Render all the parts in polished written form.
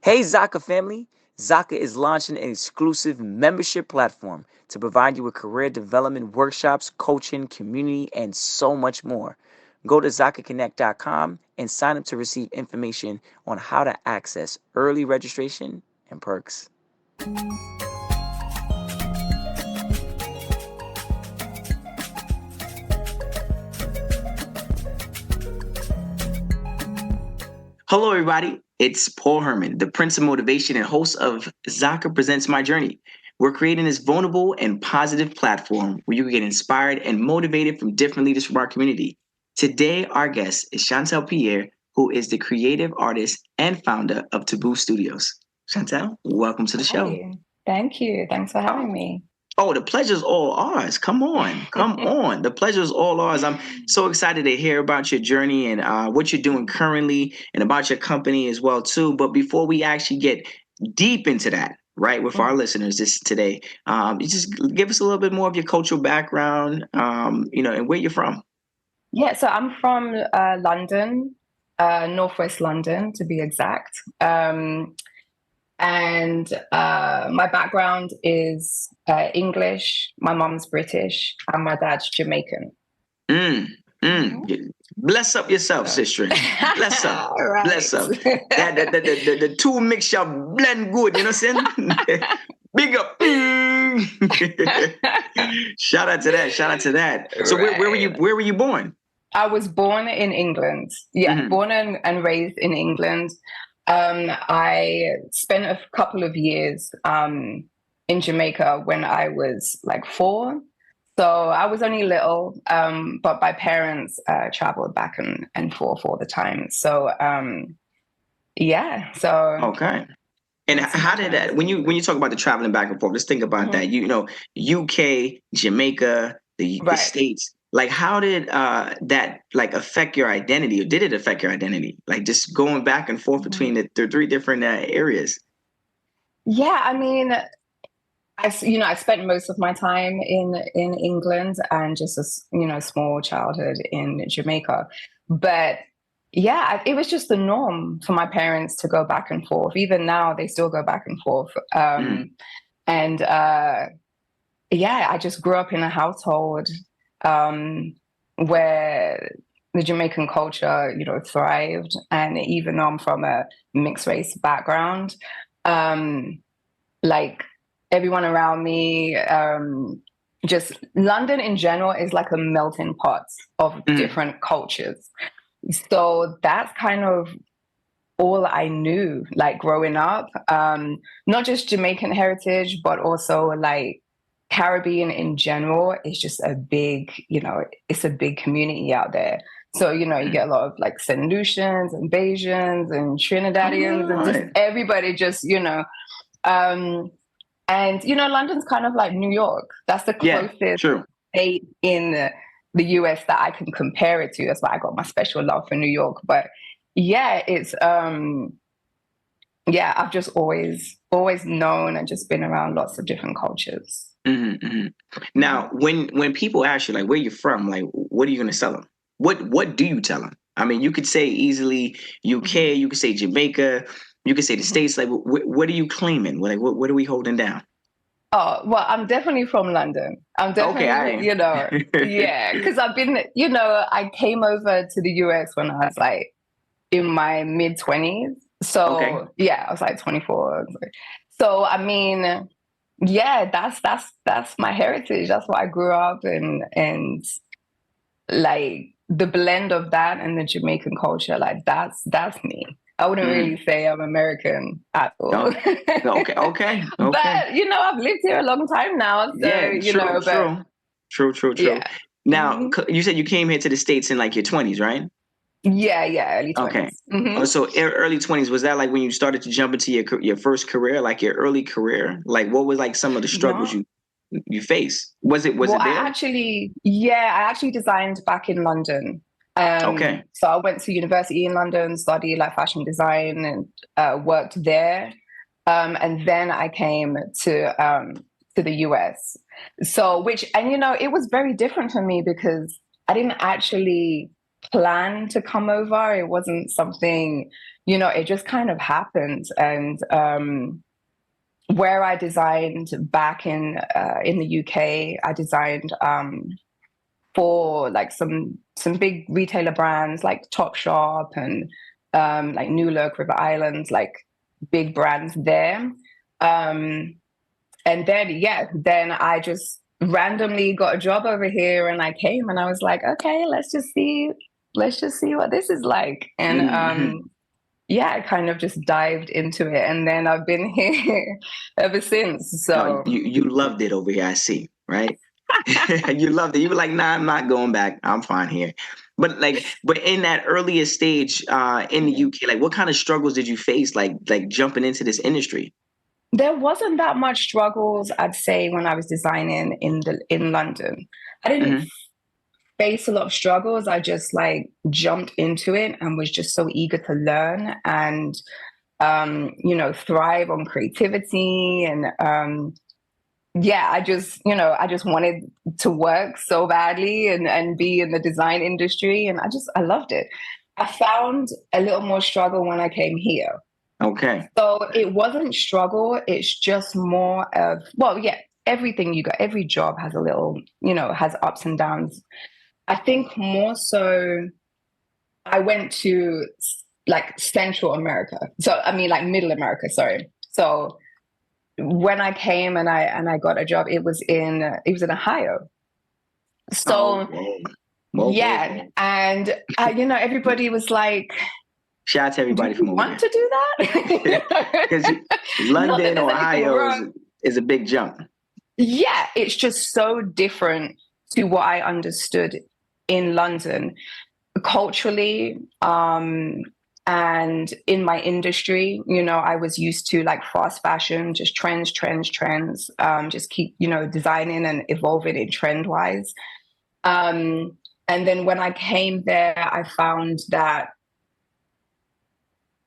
Hey Zaka family! Zaka is launching an exclusive membership platform to provide you with career development workshops, coaching, community, and so much more. Go to ZakaConnect.com and sign up to receive information on how to access early registration and perks. Hello, everybody. It's Paul Herman, the Prince of Motivation and host of Zaka Presents My Journey. We're creating this vulnerable and positive platform where you can get inspired and motivated from different leaders from our community. Today, our guest is Chantel Pierre, who is the creative artist and founder of TBOU Studios. Chantel, welcome to the show. Hi. Thank you. Thanks for having me. Oh, the pleasure's all ours. Come on. The pleasure's all ours. I'm so excited to hear about your journey and what you're doing currently and about your company as well, too. But before we actually get deep into that, right, with our listeners today, you just give us a little bit more of your cultural background, and where you're from. Yeah, so I'm from London, Northwest London, to be exact. And my background is English. My mom's British, and my dad's Jamaican. Bless up yourself, sister. Bless up. Right. Bless up. The two mixture blend good, you know what I'm saying? Big up. Shout out to that. So Right. where were you born? I was born in England. Yeah, born and raised in England. I spent a couple of years in Jamaica when I was like 4. So I was only little, but my parents traveled back and forth all the time. So so okay. And how did that, when you talk about the traveling back and forth, let's think about that. UK, Jamaica, the States. Like, how did that like affect your identity, or did it affect your identity? Like, just going back and forth between the 3 different areas. Yeah, I mean, I spent most of my time in England and just a small childhood in Jamaica, but yeah, it was just the norm for my parents to go back and forth. Even now, they still go back and forth. And I just grew up in a household where the Jamaican culture, thrived. And even though I'm from a mixed race background, like everyone around me, just London in general is like a melting pot of different cultures. So that's kind of all I knew, like growing up, not just Jamaican heritage, but also like Caribbean in general is just a big, it's a big community out there. So, you get a lot of like St. Lucians and Bajans and Trinidadians and just everybody just, and, London's kind of like New York. That's the closest state in the US that I can compare it to. That's why I got my special love for New York. But yeah, it's, I've just always known and just been around lots of different cultures. Now, when people ask you, like, where you're from, like, what are you going to tell them? What do you tell them? I mean, you could say easily UK, you could say Jamaica, you could say the States. Like, what are you claiming? Like, what are we holding down? Oh, well, I'm definitely from London. I'm definitely, because I've been, I came over to the US when I was like in my mid-20s. So, I was like 24. So, I mean, yeah, that's my heritage. That's what I grew up in, and like the blend of that and the Jamaican culture, like that's me. I wouldn't really say I'm American at all. Okay. But I've lived here a long time now. So true. Yeah. Now, you said you came here to the States in like your 20s, right? Yeah, early 20s. Okay. So early 20s, was that like when you started to jump into your first career, like your early career? Like, what was like some of the struggles you faced? Was it there? I actually designed back in London. So I went to university in London, studied like fashion design and worked there. And then I came to the US. So it was very different for me because I didn't actually plan to come over. It wasn't something, it just kind of happened. And where I designed back in the UK, I designed for like some big retailer brands like Topshop and like New Look, River Islands, like big brands there. And then I just randomly got a job over here, and I came and I was like, okay, let's just see what this is like. And I kind of just dived into it, and then I've been here ever since. So you loved it over here, I see, right? You loved it. You were like, nah, I'm not going back. I'm fine here. But in that earliest stage in the UK, like what kind of struggles did you face like jumping into this industry? there wasn't that much struggles, I'd say, when I was designing in London. I didn't face a lot of struggles. I just like jumped into it and was just so eager to learn and thrive on creativity. And I just wanted to work so badly and be in the design industry, and I loved it. I found a little more struggle when I came here. Okay. So it wasn't struggle. It's just more of, everything you got, every job has a little, has ups and downs. I think more so I went to like Central America. So, I mean, like Middle America, sorry. So when I came and I got a job, it was in Ohio. So, and, everybody was like, shout out to everybody from over want to do that? Because London, Ohio is a big jump. Yeah, it's just so different to what I understood in London culturally, and in my industry. I was used to like fast fashion, just trends, just keep, designing and evolving it trend wise. And then when I came there, I found that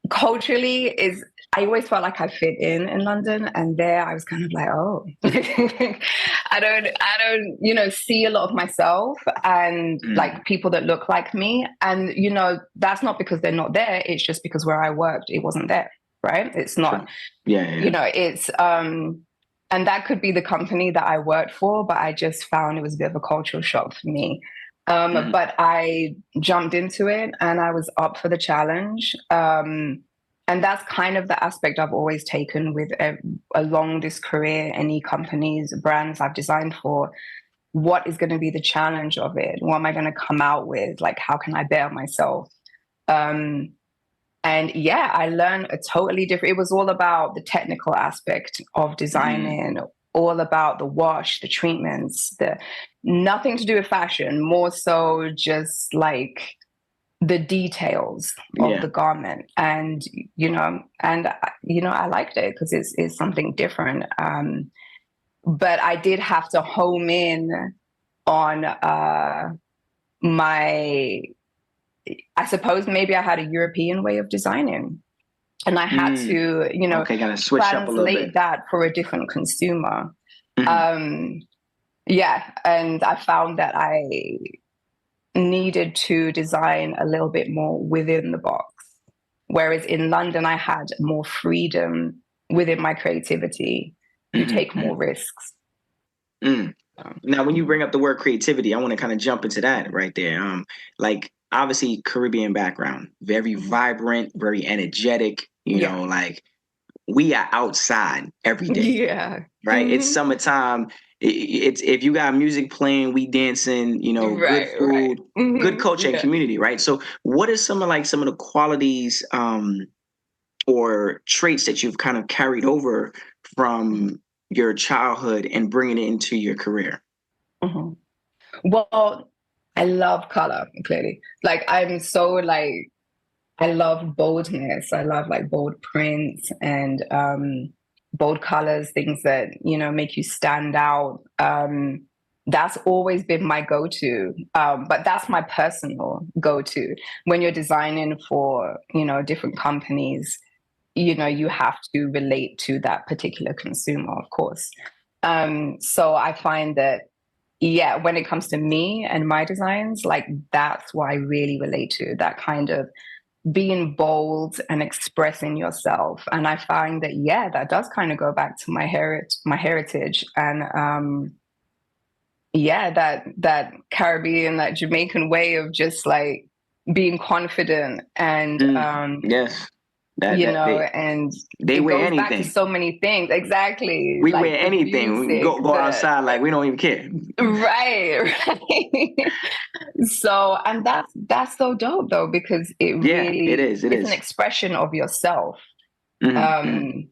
culturally I always felt like I fit in London, and there I was kind of like, oh, I don't, see a lot of myself and like people that look like me. And, that's not because they're not there. It's just because where I worked, it wasn't there. Right. It's not, it's, and that could be the company that I worked for, but I just found it was a bit of a cultural shock for me. But I jumped into it and I was up for the challenge. And that's kind of the aspect I've always taken with along this career, any companies, brands I've designed for. What is going to be the challenge of it? What am I going to come out with? Like, how can I better myself? And I learned a totally different, it was all about the technical aspect of designing, all about the wash, the treatments, nothing to do with fashion, more so just like the details of the garment. And I liked it because it's something different. But I did have to home in on I suppose maybe I had a European way of designing, and I had to, gotta switch up a little bit. that for a different consumer. And I found that I needed to design a little bit more within the box. Whereas in London, I had more freedom within my creativity to take more risks. Now, when you bring up the word creativity, I want to kind of jump into that right there. Like obviously Caribbean background, very vibrant, very energetic, like we are outside every day. Yeah. Right. It's summertime. It's if you got music playing, we dancing, good food, good culture and community. Right. So what are some of the qualities or traits that you've kind of carried over from your childhood and bringing it into your career? Well, I love color, clearly. Like I'm so like, I love boldness. I love like bold prints and bold colors, things that, make you stand out. That's always been my go-to. But that's my personal go-to. When you're designing for, different companies, you have to relate to that particular consumer, of course. So I find that, when it comes to me and my designs, like that's what I really relate to, that kind of being bold and expressing yourself. And I find that, that does kind of go back to my heritage. And that Caribbean, that Jamaican way of just like being confident and yes. and they it wear goes anything. back to so many things. Exactly. We like wear anything. Music, we go outside like we don't even care. Right. So, and that's so dope though, because it really it is an expression of yourself. And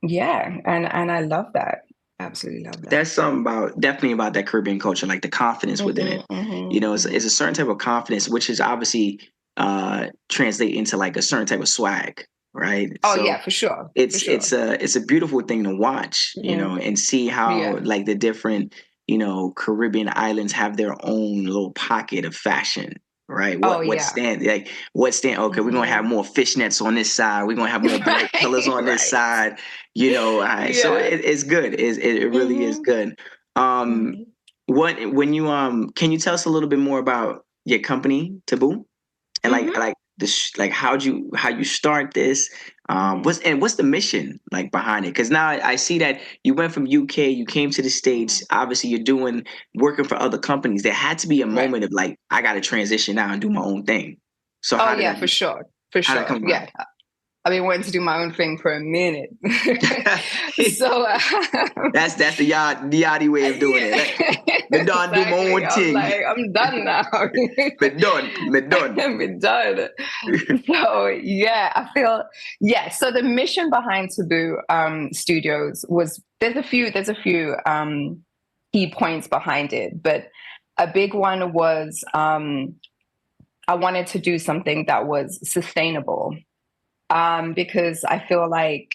I love that. Absolutely love that. That's something definitely about that Caribbean culture, like the confidence within it. It's a certain type of confidence, which is obviously translate into like a certain type of swag, right? Oh, so for sure. It's a beautiful thing to watch, and see how like the different Caribbean islands have their own little pocket of fashion. Right. What stand? Okay, we're gonna have more fishnets on this side. We're gonna have more bright colors on this side. So it's good. It really is good. When you can you tell us a little bit more about your company, TBOU, and like how you start this? What's the mission like behind it? Because now I see that you went from UK, you came to the States. Obviously, you're working for other companies. There had to be a moment of like, I got to transition now and do my own thing. So for sure. I've been wanting to do my own thing for a minute. So that's the yachty way of doing it. Me done do my own thing. I'm done now. Me done. Me done. So I feel So the mission behind TBOU Studios was there's a few key points behind it, but a big one was I wanted to do something that was sustainable. Because I feel like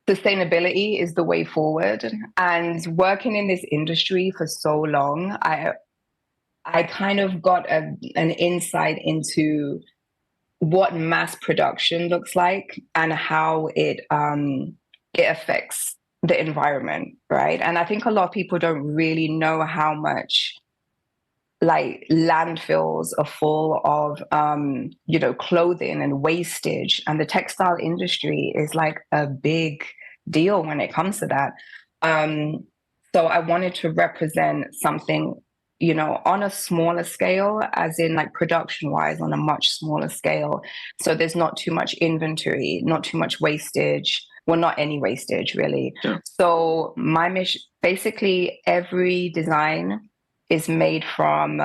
sustainability is the way forward. And working in this industry for so long, I kind of got an insight into what mass production looks like and how it affects the environment, right? And I think a lot of people don't really know how much like landfills are full of clothing and wastage, and the textile industry is like a big deal when it comes to that. So I wanted to represent something on a smaller scale, as in like production wise, on a much smaller scale, so there's not too much inventory, not too much wastage, well, not any wastage really. So my mission, basically every design is made from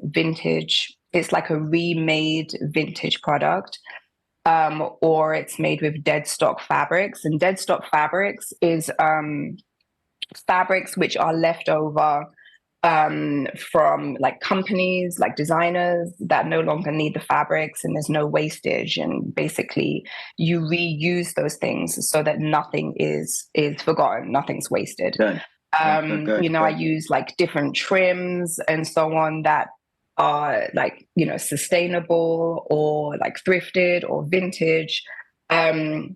vintage. It's like a remade vintage product, or it's made with Deadstock fabrics. And Deadstock fabrics is fabrics which are left over from like companies, like designers that no longer need the fabrics, and there's no wastage. And basically you reuse those things so that nothing is forgotten, nothing's wasted. Good. I use like different trims and so on that are like, sustainable or like thrifted or vintage. And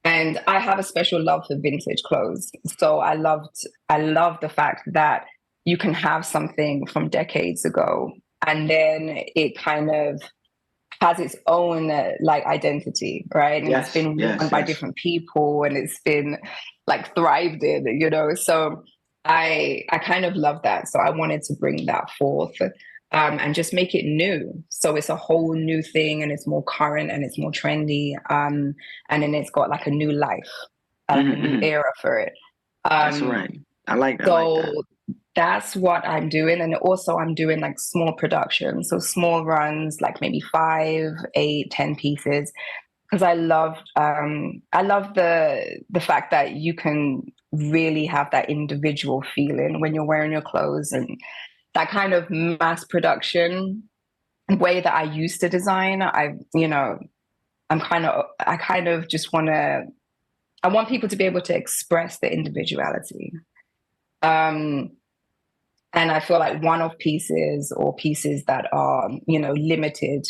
I have a special love for vintage clothes. So I love the fact that you can have something from decades ago and then it kind of has its own like identity, right? And it's been worn by different people and it's been like thrived in, so I kind of love that. So I wanted to bring that forth and just make it new. So it's a whole new thing and it's more current and it's more trendy. And then it's got like a new life, like a new era for it. That's right. I like that. So that's what I'm doing. And also I'm doing like small production. So small runs, like maybe 5, 8, 10 pieces. Because I love the fact that you can really have that individual feeling when you're wearing your clothes, and that kind of mass production way that I used to design. I kind of just I want people to be able to express their individuality. And I feel like one-off pieces or pieces that are, limited,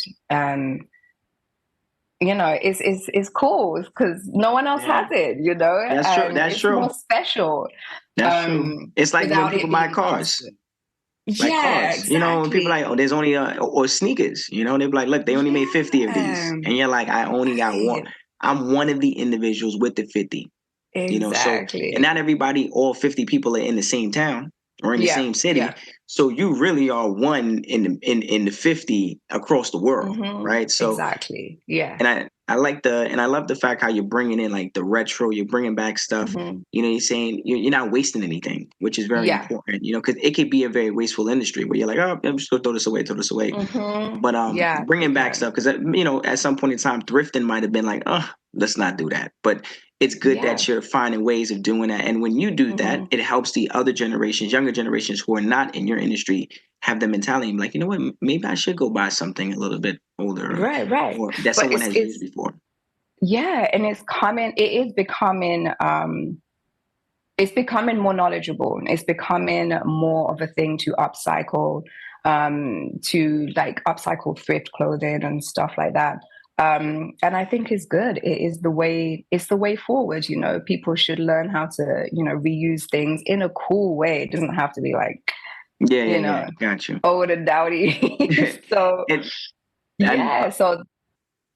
is cool because no one else has it, That's true. It's more special. That's true. It's like when people buy cars. like Yeah, cars. You know, when people are exactly. like, oh, there's only or sneakers. You know, they're like, look, they only made 50 of these, Yeah, and you're like, I only got one. right. I'm one of the individuals with the 50. You know, so and Exactly. not everybody, all 50 people are in the same town or in the Yeah, same city. yeah. So you really are one in the 50 across the world, Mm-hmm. right? So Exactly. Yeah. and I like and I love the fact how you're bringing in like the retro, you're bringing back stuff. Mm-hmm. You know, you're saying you're not wasting anything, which is very Yeah. important. You know, because it could be a very wasteful industry where you're like, oh, I'm just gonna throw this away. Mm-hmm. But Yeah. bringing back Yeah. stuff because you know at some point in time, thrifting might have been like, oh, let's not do that. But it's good Yeah. that you're finding ways of doing that. And when you do that, Mm-hmm. it helps the other generations, younger generations who are not in your industry, have the mentality of like, you know what, maybe I should go buy something a little bit older Right, right. or that But someone has used before. yeah, and it's becoming more knowledgeable. It's becoming more of a thing to upcycle, to like upcycle thrift clothing and stuff like that. And I think it's good. It's the way forward. You know, people should learn how to, reuse things in a cool way. It doesn't have to be like, Yeah, yeah, you yeah. know, Got you. old and dowdy. So and and yeah, so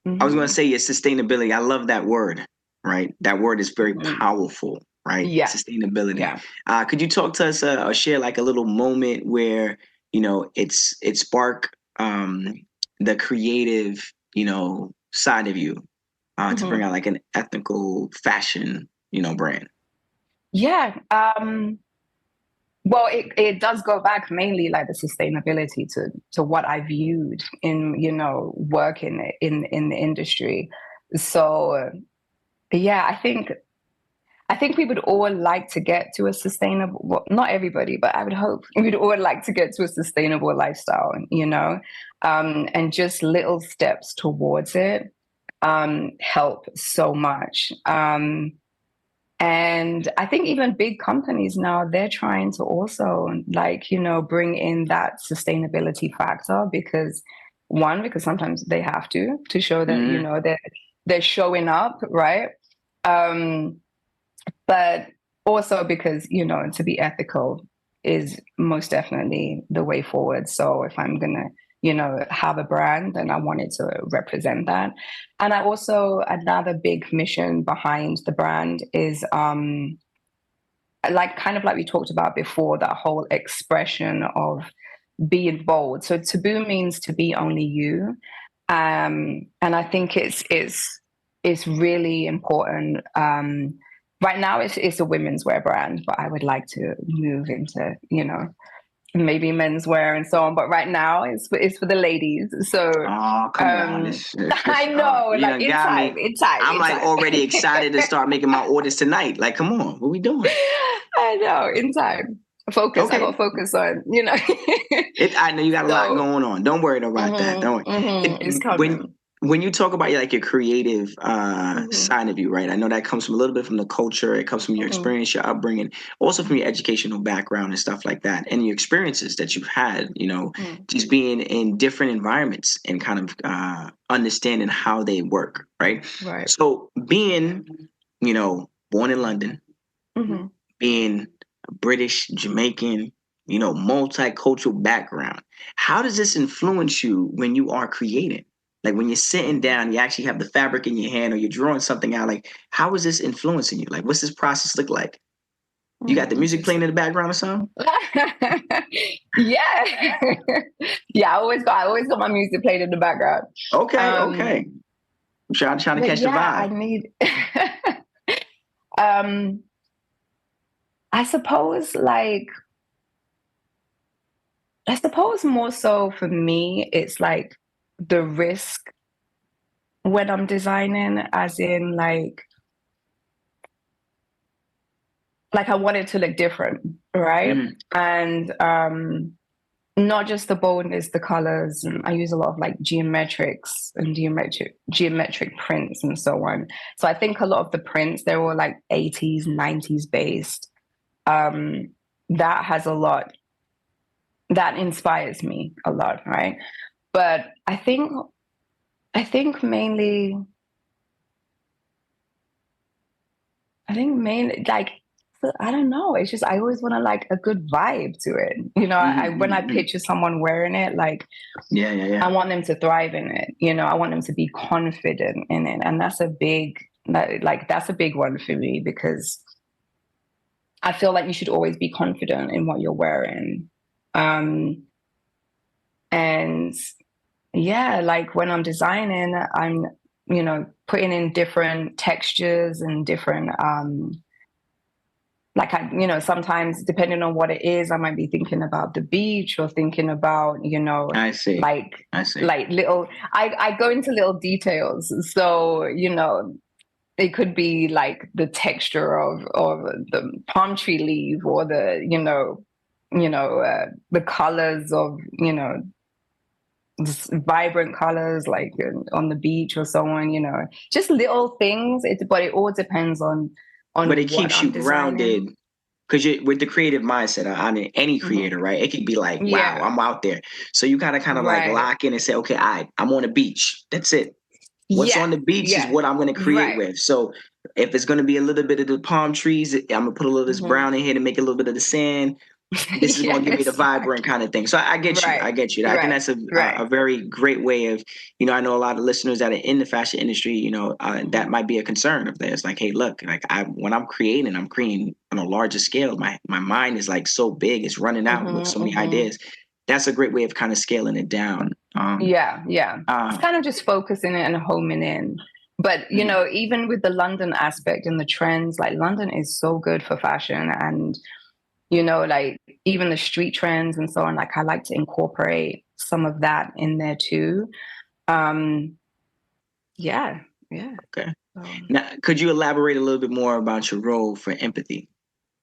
I was going to mhm, say your sustainability. I love that word, right? That word is very mhm. powerful, right? Yeah, Sustainability. yeah. Could you talk to us or share like a little moment where you know it sparked the creative side of you to bring Mhm. out like an ethical fashion brand? Yeah. Well, it does go back mainly like the sustainability to what I viewed in working in the industry. So yeah, I think we would all like to get to a sustainable. Well, not everybody, but I would hope we'd all like to get to a sustainable lifestyle. And just little steps towards it help so much. And I think even big companies now, they're trying to also like, bring in that sustainability factor because sometimes they have to show that, Hmm. they're showing up, right? Um, but also because, to be ethical is most definitely the way forward. So if I'm gonna, have a brand, then I wanted to represent that. And I also another big mission behind the brand is like kind of like we talked about before, that whole expression of being bold. So taboo means to be only you. And I think it's really important. Right now it's a women's wear brand, but I would like to move into, maybe menswear and so on. But right now it's for the ladies. So Oh, come on. I know, You like done got me. I'm in like time. already excited to start making my orders tonight. Like, come on, what we doing? I know, in time. Focus. I Okay. got to focus on, I know you got a lot So, going on. Don't worry about that. Don't worry. it's When coming. you talk about like your creative Hmm. side of you, right? I know that comes from a little bit from the culture. It comes from your Hmm. experience, your upbringing, also from your educational background and stuff like that, and your experiences that you've had. Hmm. Just being in different environments and kind of understanding how they work, right? Right. So being, born in London, Hmm. being British, Jamaican, multicultural background. How does this influence you when you are creating? Like when you're sitting down, you actually have the fabric in your hand or you're drawing something out. Like, how is this influencing you? Like, what's this process look like? You got the music playing in Interesting. the background or something? Yeah. Yeah, I always got my music played in the background. Okay, okay. Um, I'm trying to but catch the yeah, vibe. um, I suppose I suppose more so for me, it's like the risk when I'm designing, as in like I want it to look different, right? Mhm. And not just the boldness, the colors. And I use a lot of like geometrics and geometric prints and so on. So I think a lot of the prints, they're all like 80s, 90s based. Um, that has a lot that inspires me a lot, right? But I think mainly I think mainly like I don't know. It's just, I always want to like a good vibe to it. When I picture someone wearing it, like, Yeah. I want them to thrive in it. I want them to be confident in it. And that's a big one for me, because I feel like you should always be confident in what you're wearing. And yeah, like when I'm designing, I'm, putting in different textures and different, sometimes depending on what it is, I might be thinking about the beach or thinking about, I see. like little, I go into little details. So, it could be like the texture of the palm tree leaf, or the colors of, vibrant colors, like on the beach or so on, just little things. But it all depends on but it what keeps I'm you designing. grounded, because you with the creative mindset. I mean, any creator, right? It could be like, wow, I'm out there. So you gotta kind of like Right. lock in and say, okay, I'm on the beach. That's it. What's on the beach is what I'm going to create with. So if it's going to be a little bit of the palm trees, I'm going to put a little of this brown in here to make a little bit of the sand. This is going to give me the vibrant kind of thing. So I get you. I get you. I think that's a very great way of, I know a lot of listeners that are in the fashion industry, that might be a concern of theirs. Like, hey, look, like when I'm creating on a larger scale. My mind is like so big, it's running out with so many ideas. That's a great way of kind of scaling it down. It's kind of just focusing it and homing in. But, even with the London aspect and the trends, like London is so good for fashion, and, like even the street trends and so on, like I like to incorporate some of that in there too. Yeah. Okay. Now, could you elaborate a little bit more about your role for empathy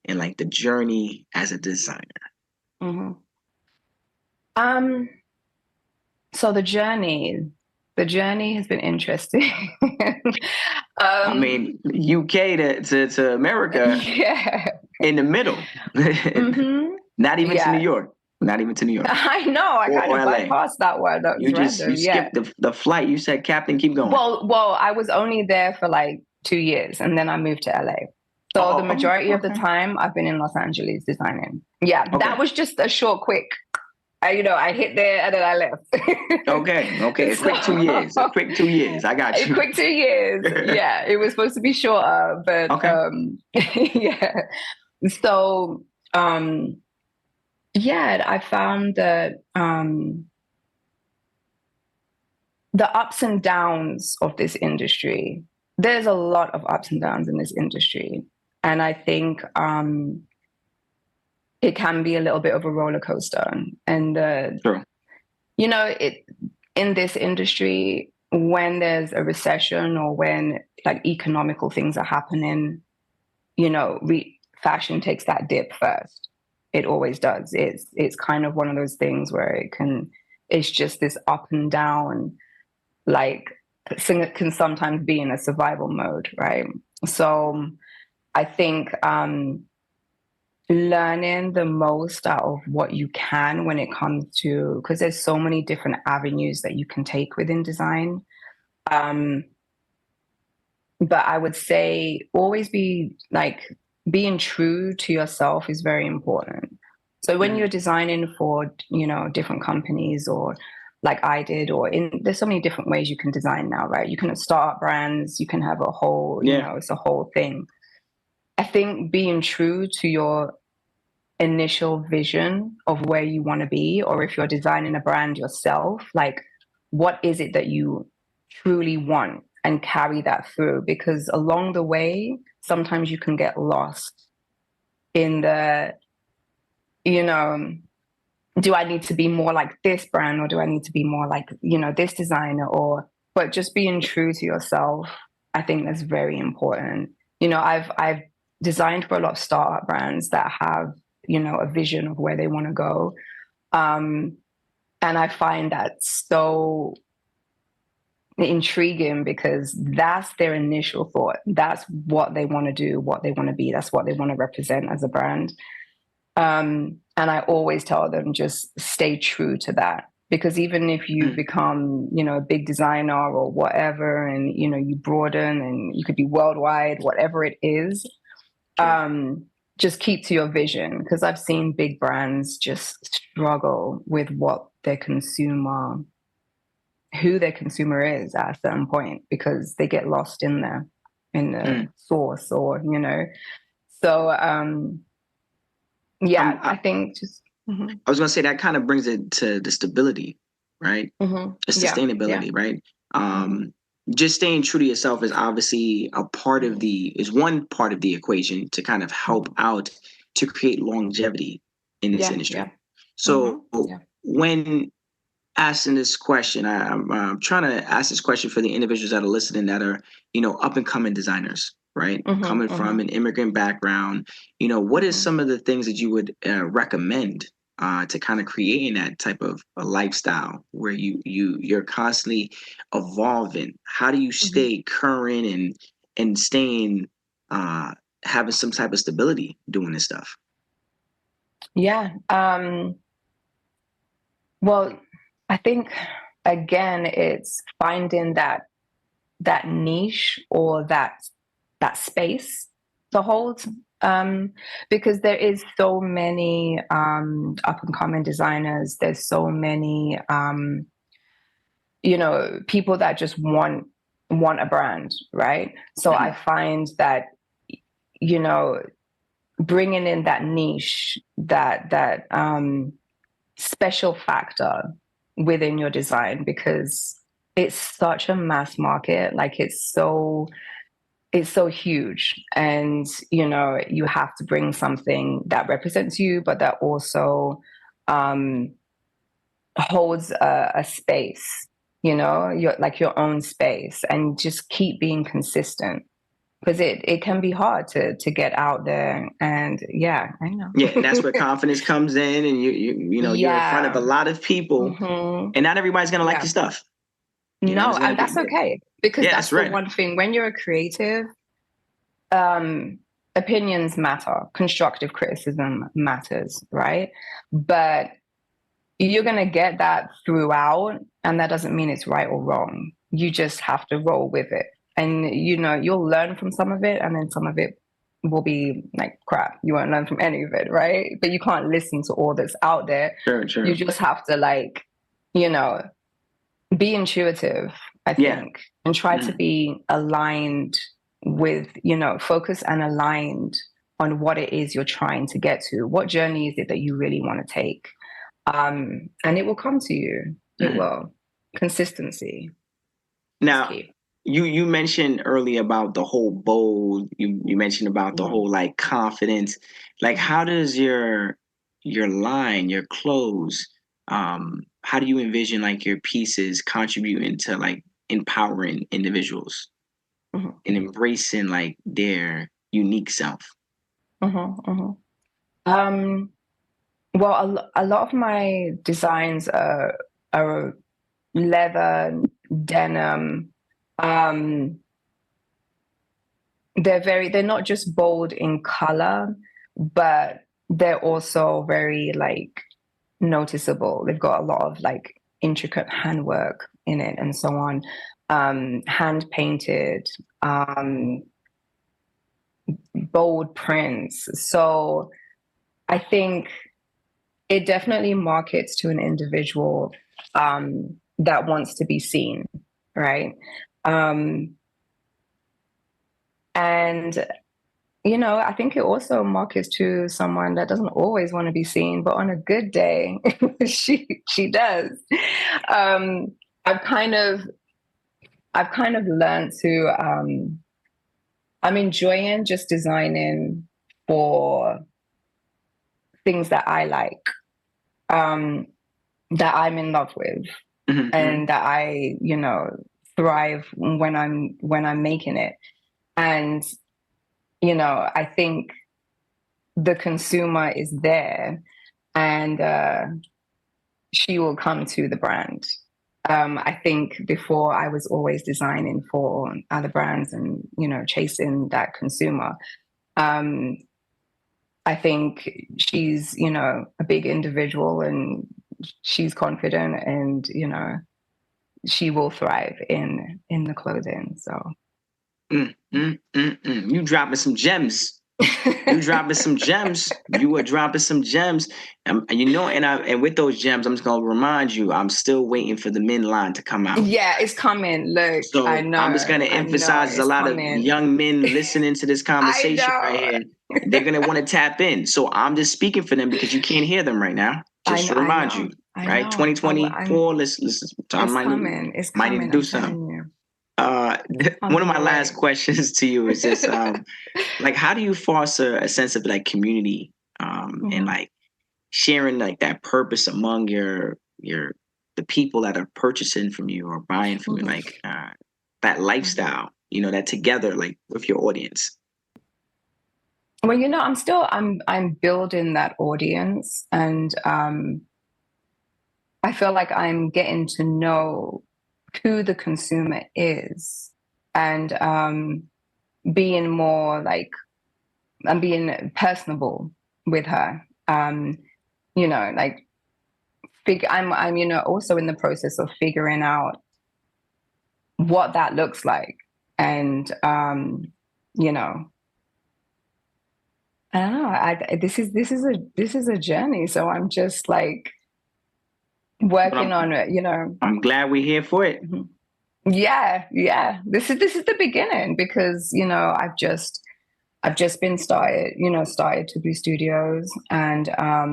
and like the journey as a designer? So the journey has been interesting. I mean, UK to America, in the middle, not even to New York. Not even to New York. I know. I kind of bypassed that one. That was random. You skipped the flight. You said, "Captain, keep going." Well, I was only there for like 2 years, and then I moved to LA. So the majority of the time, I've been in Los Angeles designing. Yeah, that was just a short, quick. I hit there and then I left. Okay. A quick 2 years. A quick 2 years. I got you. A quick 2 years. Yeah, it was supposed to be shorter, but yeah. So I found that the ups and downs of this industry. There's a lot of ups and downs in this industry, and I think it can be a little bit of a roller coaster. And in this industry, when there's a recession or when like economical things are happening, fashion takes that dip first. It always does. It's kind of one of those things where it's just this up and down, like can sometimes be in a survival mode, right? So I think learning the most out of what you can when it comes to, because there's so many different avenues that you can take within design. But I would say always be like, being true to yourself is very important. So when you're designing for, different companies, or like I did, there's so many different ways you can design now, right? You can start brands, you can have a whole, it's a whole thing. I think being true to your initial vision of where you want to be, or if you're designing a brand yourself, like what is it that you truly want, and carry that through, because along the way, sometimes you can get lost in the, do I need to be more like this brand, or do I need to be more like, this designer, but just being true to yourself, I think that's very important. I've designed for a lot of startup brands that have, a vision of where they want to go. And I find that so intriguing, because that's their initial thought. That's what they want to do, what they want to be. That's what they want to represent as a brand. And I always tell them, just stay true to that. Because even if you become, a big designer or whatever, and, you broaden and you could be worldwide, whatever it is, just keep to your vision, because I've seen big brands just struggle with who their consumer is at a certain point, because they get lost in the source, or so I think just I was gonna say that kind of brings it to the stability, right? The sustainability, right? Just staying true to yourself is obviously one part of the equation to kind of help out to create longevity in this industry. So when asking this question, I'm trying to ask this question for the individuals that are listening that are, up and coming designers, right? Coming from an immigrant background, what is some of the things that you would recommend to kind of creating that type of a lifestyle where you're constantly evolving? How do you stay current and staying having some type of stability doing this stuff? Yeah. Well, I think again, it's finding that niche, or that space to hold, because there is so many up and coming designers. There's so many people that just want a brand, right? So I find that bringing in that niche, that special factor within your design, because it's such a mass market. Like, it's so huge, and you have to bring something that represents you, but that also holds a space, your own space, and just keep being consistent, because it can be hard to get out there. And I know. And that's where confidence comes in, and you're in front of a lot of people, and not everybody's gonna like your stuff. No, and that's okay, because that's the one thing. When you're a creative, opinions matter, constructive criticism matters, right? But you're gonna get that throughout, and that doesn't mean it's right or wrong. You just have to roll with it, and you'll learn from some of it, and then some of it will be like crap. You won't learn from any of it, right? But you can't listen to all that's out there. Sure. You just have to be intuitive, I think, and try to be aligned with, focus and aligned on what it is you're trying to get to. What journey is it that you really want to take? And it will come to you. It will. Consistency. Now, you mentioned earlier about the whole bold. You mentioned about the whole like confidence. Like, how does your line, your clothes, how do you envision like your pieces contributing to like empowering individuals and embracing like their unique self? Well, a lot of my designs are leather, denim. They're not just bold in color, but they're also very like noticeable. They've got a lot of like intricate handwork in it, and so on. Hand painted, bold prints. So I think it definitely markets to an individual that wants to be seen, right? And I think it also markets to someone that doesn't always want to be seen, but on a good day, she does. I've kind of learned to. I'm enjoying just designing for things that I like, that I'm in love with, and that I, thrive when I'm making it. And, I think the consumer is there, and she will come to the brand. I think before I was always designing for other brands and, chasing that consumer. I think she's, a big individual, and she's confident, and, she will thrive in the clothing. So. You dropping some gems You dropping some gems. You are dropping some gems. And with those gems, I'm just gonna remind you, I'm still waiting for the men line to come out. Yeah, it's coming. Look, So I know. I'm just gonna emphasize there's a lot of young men listening to this conversation right here. They're gonna want to tap in. So I'm just speaking for them because you can't hear them right now. Just to remind you, right? 2024. Let's. I might need to do something. One of my last questions to you is just like, how do you foster a sense of like community and like sharing like that purpose among the people that are purchasing from you or buying from you, like that lifestyle, that together, like with your audience? Well, I'm building that audience, and I feel like I'm getting to know who the consumer is, and being more like, I'm being personable with her. Like I'm also in the process of figuring out what that looks like, and I don't know. This is a journey, so I'm just like working on it. I'm glad we're here for it. Yeah. This is the beginning, because I've just been started TBOU Studios, and I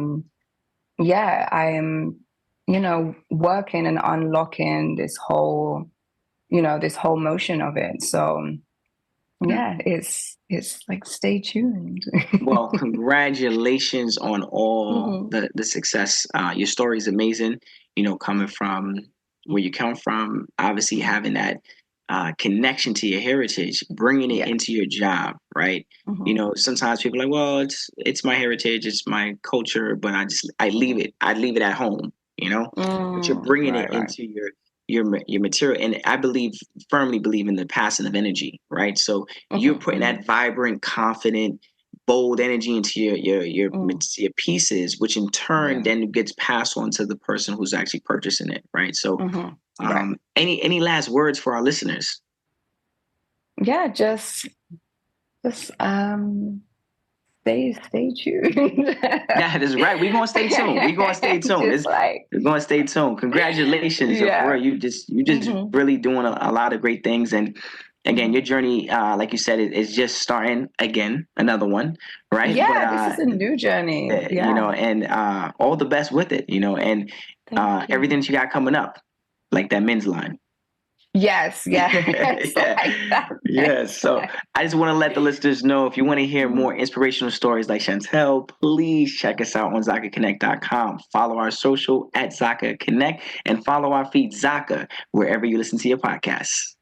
am working and unlocking this whole motion of it. So yeah, it's like, stay tuned. Well, congratulations on all the success. Your story is amazing. Coming from where you come from, obviously having that connection to your heritage, bringing it into your job, right? Sometimes people are like, well, it's my heritage, it's my culture, but I leave it at home, but you're bringing it into your material. And I firmly believe in the passing of energy, right? So you're putting that vibrant, confident, bold energy into your pieces, which in turn then gets passed on to the person who's actually purchasing it, right? So any last words for our listeners? Yeah, just stay tuned. That is right. We're gonna stay tuned. We're gonna stay tuned. We're gonna stay tuned. Congratulations, bro. You just really doing a lot of great things. And again, your journey, like you said, is just starting again, another one, right? Yeah, this is a new journey. And all the best with it, and everything that you got coming up, like that men's line. Yes. Yes. So I just want to let the listeners know, if you want to hear more inspirational stories like Chantel, please check us out on ZakaConnect.com. Follow our social at Zaka Connect, and follow our feed Zaka wherever you listen to your podcasts.